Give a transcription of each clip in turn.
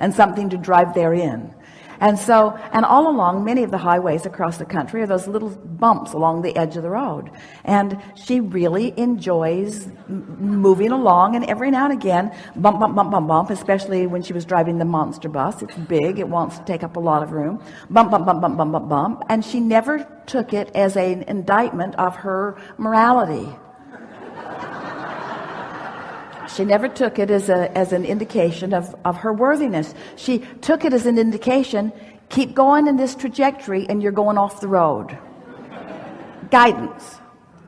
and something to drive therein. And so, and all along many of the highways across the country are those little bumps along the edge of the road. And she really enjoys moving along, and every now and again, bump, bump, bump, bump, bump, especially when she was driving the monster bus. It's big, it wants to take up a lot of room. Bump, bump, bump, bump, bump, bump, bump. And she never took it as an indictment of her morality. She never took it as an indication of her worthiness. She took it as an indication, keep going in this trajectory and you're going off the road. Guidance.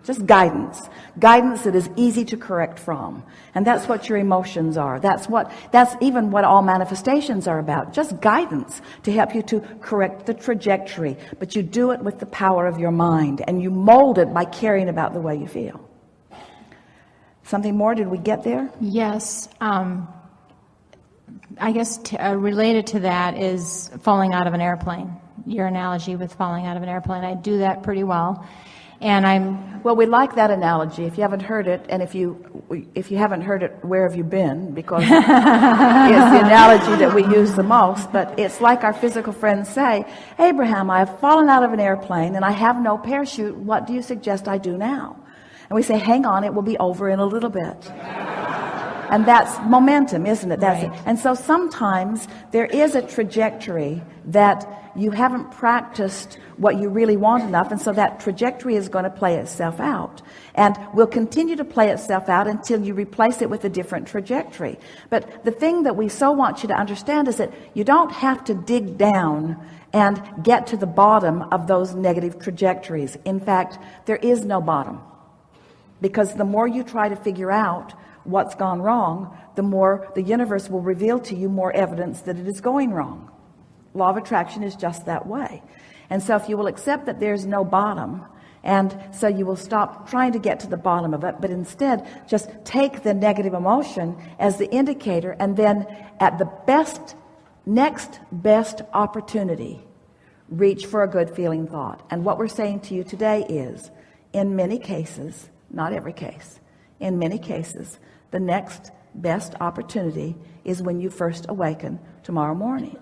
Just guidance. Guidance that is easy to correct from. And that's what your emotions are. That's even what all manifestations are about. Just guidance to help you to correct the trajectory. But you do it with the power of your mind, and you mold it by caring about the way you feel. Something more? Did we get there? Yes. I guess related to that is falling out of an airplane. Your analogy with falling out of an airplane. I do that pretty well. And well, we like that analogy. If you haven't heard it, and if you haven't heard it, where have you been? Because it's the analogy that we use the most. But it's like our physical friends say, Abraham, I have fallen out of an airplane and I have no parachute. What do you suggest I do now? And we say, hang on, it will be over in a little bit. And that's momentum, isn't it? That's right. It. And so sometimes there is a trajectory that you haven't practiced what you really want enough, and so that trajectory is going to play itself out. And will continue to play itself out until you replace it with a different trajectory. But the thing that we so want you to understand is that you don't have to dig down and get to the bottom of those negative trajectories. In fact, there is no bottom. Because the more you try to figure out what's gone wrong, the more the universe will reveal to you more evidence that it is going wrong. Law of attraction is just that way. And so if you will accept that there's no bottom, and so you will stop trying to get to the bottom of it, but instead just take the negative emotion as the indicator, and then at the next best opportunity, reach for a good feeling thought. And what we're saying to you today is, in many cases, not every case, in many cases, the next best opportunity is when you first awaken tomorrow morning.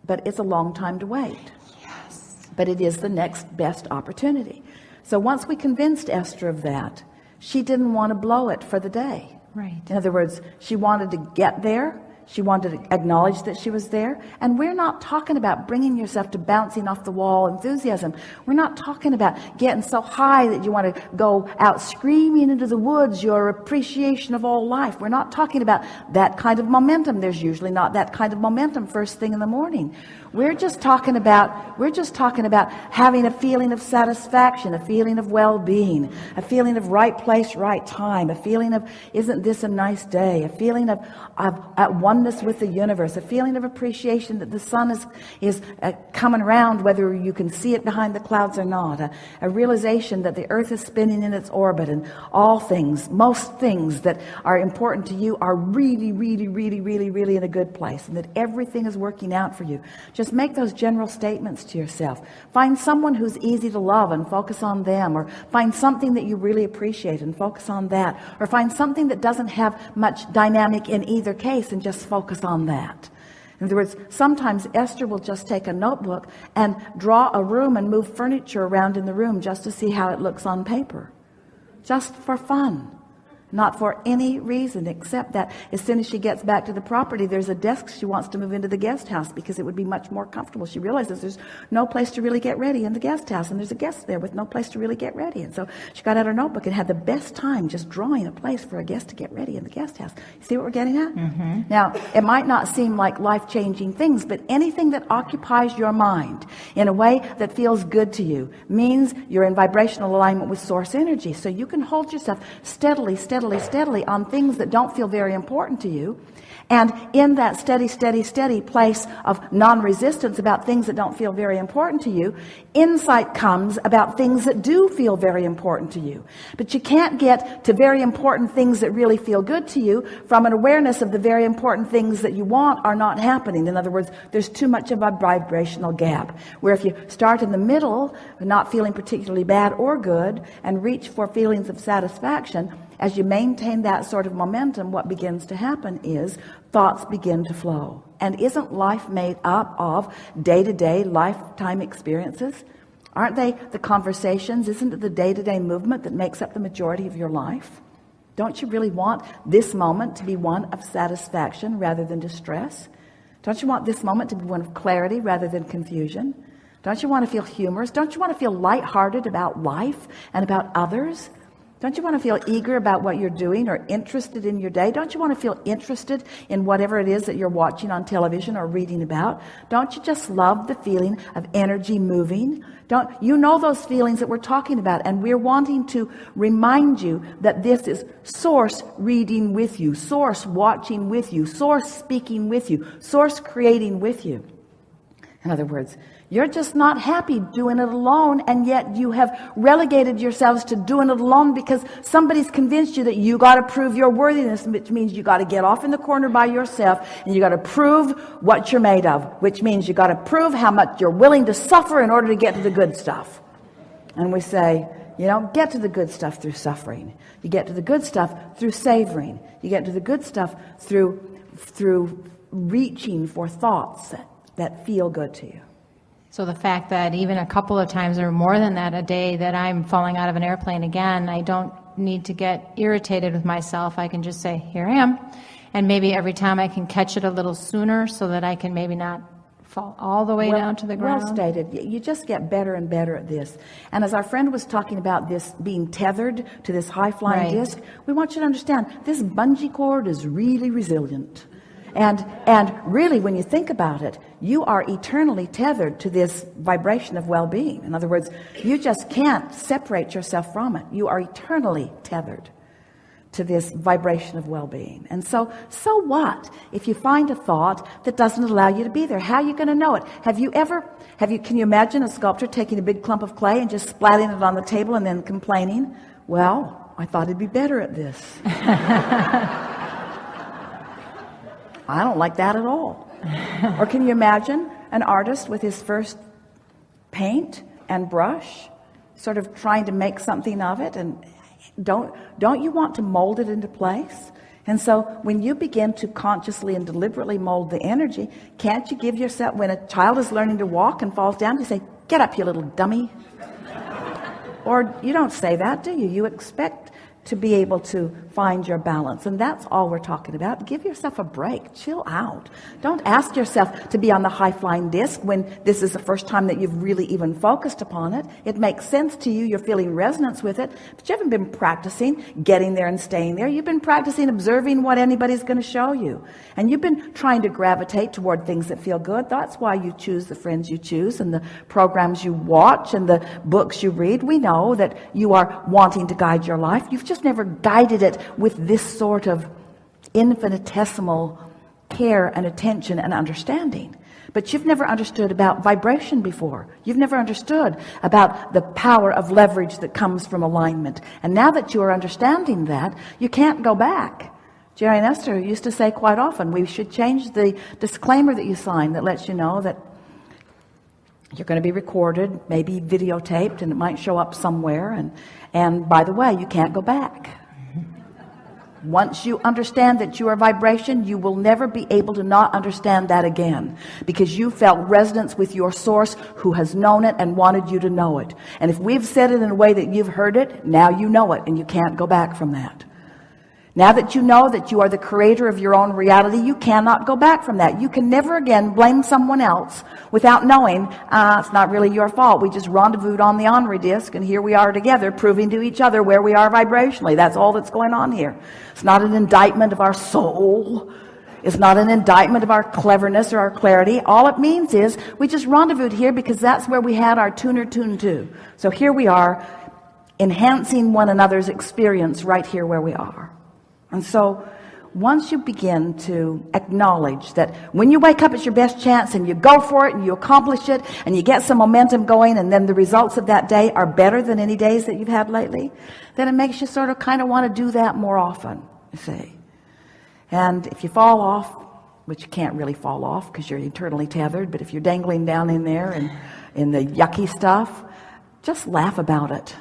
But it's a long time to wait. Yes. But it is the next best opportunity. So once we convinced Esther of that, she didn't want to blow it for the day. Right. In other words, she wanted to get there. She wanted to acknowledge that she was there. And we're not talking about bringing yourself to bouncing off the wall enthusiasm. We're not talking about getting so high that you want to go out screaming into the woods your appreciation of all life. We're not talking about that kind of momentum. There's usually not that kind of momentum first thing in the morning. We're just talking about having a feeling of satisfaction, a feeling of well-being, a feeling of right place, right time, a feeling of, isn't this a nice day, a feeling of at oneness with the universe, a feeling of appreciation that the sun is coming around whether you can see it behind the clouds or not, a realization that the earth is spinning in its orbit, and all things, most things that are important to you are really, really, really, really, really in a good place, and that everything is working out for you. Just make those general statements to yourself. Find someone who's easy to love and focus on them, or find something that you really appreciate and focus on that, or find something that doesn't have much dynamic in either case and just focus on that. In other words, sometimes Esther will just take a notebook and draw a room and move furniture around in the room just to see how it looks on paper, just for fun. Not for any reason except that as soon as she gets back to the property, there's a desk she wants to move into the guest house because it would be much more comfortable. She realizes there's no place to really get ready in the guest house, and there's a guest there with no place to really get ready. And so she got out her notebook and had the best time just drawing a place for a guest to get ready in the guest house. You see what we're getting at? Mm-hmm. Now, it might not seem like life-changing things, but anything that occupies your mind in a way that feels good to you means you're in vibrational alignment with source energy. So you can hold yourself steadily on things that don't feel very important to you, and in that steady place of non-resistance about things that don't feel very important to you, insight comes about things that do feel very important to you. But you can't get to very important things that really feel good to you from an awareness of the very important things that you want are not happening. In other words, there's too much of a vibrational gap, where if you start in the middle, not feeling particularly bad or good, and reach for feelings of satisfaction, as you maintain that sort of momentum, what begins to happen is thoughts begin to flow. And isn't life made up of day-to-day lifetime experiences? Aren't they the conversations? Isn't it the day-to-day movement that makes up the majority of your life? Don't you really want this moment to be one of satisfaction rather than distress? Don't you want this moment to be one of clarity rather than confusion? Don't you want to feel humorous? Don't you want to feel lighthearted about life and about others? Don't you want to feel eager about what you're doing or interested in your day? Don't you want to feel interested in whatever it is that you're watching on television or reading about? Don't you just love the feeling of energy moving? Don't you know those feelings that we're talking about? And we're wanting to remind you that this is Source reading with you, Source watching with you, Source speaking with you, Source creating with you. In other words, you're just not happy doing it alone, and yet you have relegated yourselves to doing it alone because somebody's convinced you that you got to prove your worthiness, which means you got to get off in the corner by yourself and you got to prove what you're made of, which means you got to prove how much you're willing to suffer in order to get to the good stuff. And we say, you don't get to the good stuff through suffering. You get to the good stuff through savoring. You get to the good stuff through reaching for thoughts that feel good to you. So the fact that even a couple of times or more than that a day that I'm falling out of an airplane again, I don't need to get irritated with myself. I can just say, here I am. And maybe every time I can catch it a little sooner so that I can maybe not fall all the way down to the ground. Well stated. You just get better and better at this. And as our friend was talking about this being tethered to this high-flying disc, we want you to understand this bungee cord is really resilient. And really, when you think about it, you are eternally tethered to this vibration of well-being. In other words, you just can't separate yourself from it. You are eternally tethered to this vibration of well-being. And so what if you find a thought that doesn't allow you to be there? How are you going to know it? Can you imagine a sculptor taking a big clump of clay and just splatting it on the table and then complaining, well, I thought I'd be better at this. I don't like that at all. Or can you imagine an artist with his first paint and brush sort of trying to make something of it? And don't you want to mold it into place? And so when you begin to consciously and deliberately mold the energy, can't you give yourself, when a child is learning to walk and falls down, you say, get up, you little dummy. Or you don't say that, do you? You expect to be able to find your balance. And that's all we're talking about. Give yourself a break. Chill out. Don't ask yourself to be on the high-flying disc when this is the first time that you've really even focused upon it. It makes sense to you. You're feeling resonance with it. But you haven't been practicing getting there and staying there. You've been practicing observing what anybody's going to show you. And you've been trying to gravitate toward things that feel good. That's why you choose the friends you choose and the programs you watch and the books you read. We know that you are wanting to guide your life. You've just never guided it with this sort of infinitesimal care and attention and understanding. But you've never understood about vibration before. You've never understood about the power of leverage that comes from alignment. And now that you are understanding that, you can't go back. Jerry and Esther used to say quite often, we should change the disclaimer that you sign that lets you know that you're going to be recorded, maybe videotaped, and it might show up somewhere. And by the way, you can't go back. Once you understand that you are vibration, you will never be able to not understand that again, because you felt resonance with your source who has known it and wanted you to know it. And if we've said it in a way that you've heard it, now you know it and you can't go back from that. Now that you know that you are the creator of your own reality, you cannot go back from that. You can never again blame someone else without knowing it's not really your fault. We just rendezvoused on the Henri disc, and here we are together proving to each other where we are vibrationally. That's all that's going on here. It's not an indictment of our soul. It's not an indictment of our cleverness or our clarity. All it means is we just rendezvoused here because that's where we had our tuner tuned to. So here we are, enhancing one another's experience right here where we are. And so once you begin to acknowledge that when you wake up, it's your best chance, and you go for it and you accomplish it and you get some momentum going, and then the results of that day are better than any days that you've had lately, then it makes you sort of kind of want to do that more often, you see. And if you fall off, which you can't really fall off because you're eternally tethered, but if you're dangling down in there and in the yucky stuff, just laugh about it.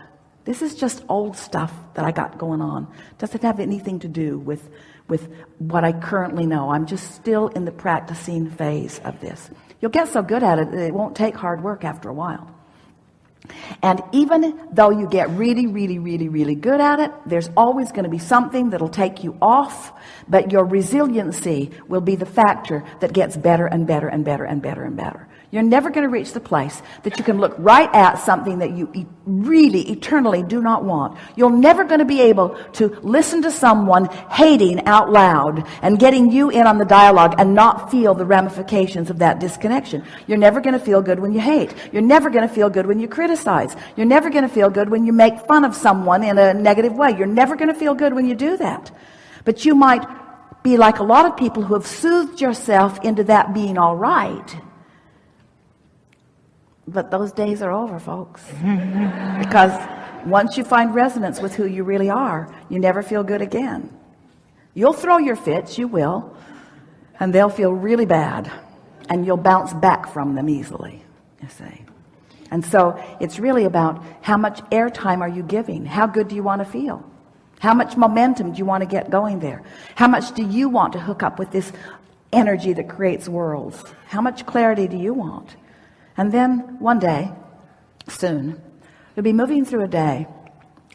This is just old stuff that I got going on. Doesn't have anything to do with what I currently know. I'm just still in the practicing phase of this. You'll get so good at it that it won't take hard work after a while. And even though you get really, really, really, really good at it, there's always going to be something that'll take you off, but your resiliency will be the factor that gets better and better and better and better and better. You're never going to reach the place that you can look right at something that you really eternally do not want. You're never going to be able to listen to someone hating out loud and getting you in on the dialogue and not feel the ramifications of that disconnection. You're never going to feel good when you hate. You're never going to feel good when you criticize. You're never going to feel good when you make fun of someone in a negative way. You're never going to feel good when you do that. But you might be like a lot of people who have soothed yourself into that being all right. But those days are over, folks. Because once you find resonance with who you really are, you never feel good again. You'll throw your fits, you will, and they'll feel really bad, and you'll bounce back from them easily, you see. And so it's really about how much airtime are you giving? How good do you want to feel? How much momentum do you want to get going there? How much do you want to hook up with this energy that creates worlds? How much clarity do you want? And then one day, soon, you'll be moving through a day,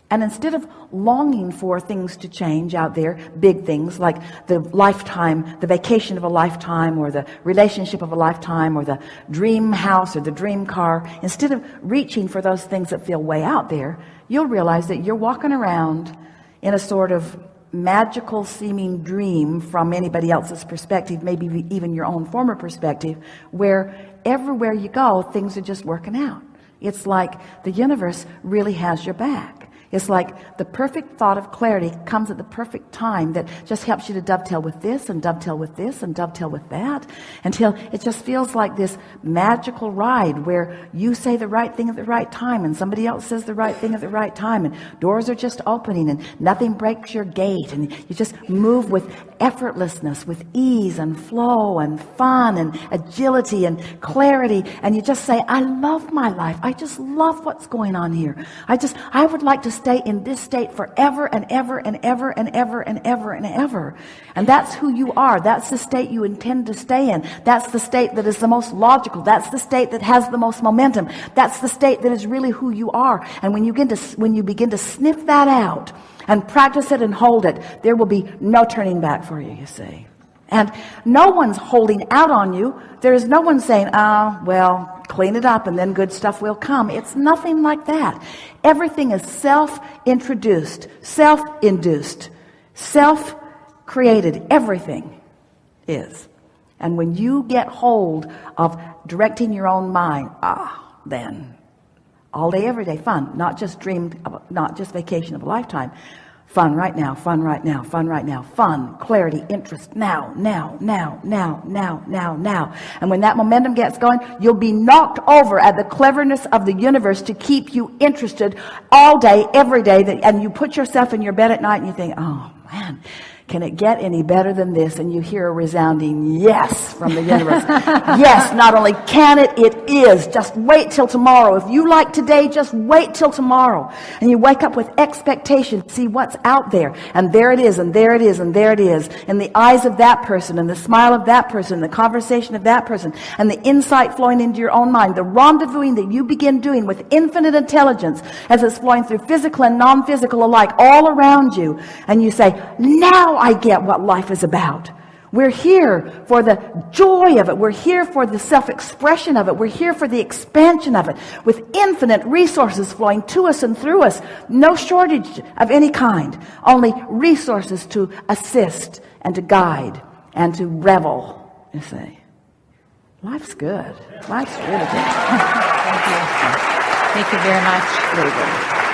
and instead of longing for things to change out there, big things like the lifetime, the vacation of a lifetime, or the relationship of a lifetime, or the dream house, or the dream car, instead of reaching for those things that feel way out there, you'll realize that you're walking around in a sort of magical seeming dream from anybody else's perspective, maybe even your own former perspective, where everywhere you go, things are just working out. It's like the universe really has your back. It's like the perfect thought of clarity comes at the perfect time that just helps you to dovetail with this and dovetail with this and dovetail with that, until it just feels like this magical ride where you say the right thing at the right time and somebody else says the right thing at the right time, and doors are just opening and nothing breaks your gait, and you just move with effortlessness, with ease and flow and fun and agility and clarity, and you just say, I love my life. I just love what's going on here. I would like to stay in this state forever and ever and ever and ever and ever and ever. And that's who you are. That's the state you intend to stay in. That's the state that is the most logical. That's the state that has the most momentum. That's the state that is really who you are. And when you begin to sniff that out and practice it and hold it, there will be no turning back for you, you see. And no one's holding out on you. There is no one saying, well, clean it up and then good stuff will come. It's nothing like that. Everything is self-introduced, self-induced, self-created. Everything is. And when you get hold of directing your own mind, then all day, every day, fun, not just vacation of a lifetime. Fun right now, fun right now, fun right now, fun, clarity, interest, now. And when that momentum gets going, you'll be knocked over at the cleverness of the universe to keep you interested all day, every day. And you put yourself in your bed at night and you think, oh man, can it get any better than this? And you hear a resounding yes from the universe. Yes, not only can it, it is. Just wait till tomorrow. If you like today, just wait till tomorrow. And you wake up with expectation, see what's out there. And there it is, and there it is, and there it is. In the eyes of that person, and the smile of that person, the conversation of that person, and the insight flowing into your own mind, the rendezvousing that you begin doing with infinite intelligence as it's flowing through physical and non-physical alike all around you. And you say, now I get what life is about. We're here for the joy of it. We're here for the self-expression of it. We're here for the expansion of it, with infinite resources flowing to us and through us. No shortage of any kind. Only resources to assist and to guide and to revel, you see. Life's good. Life's really good. Thank you. Thank you very much. Really good.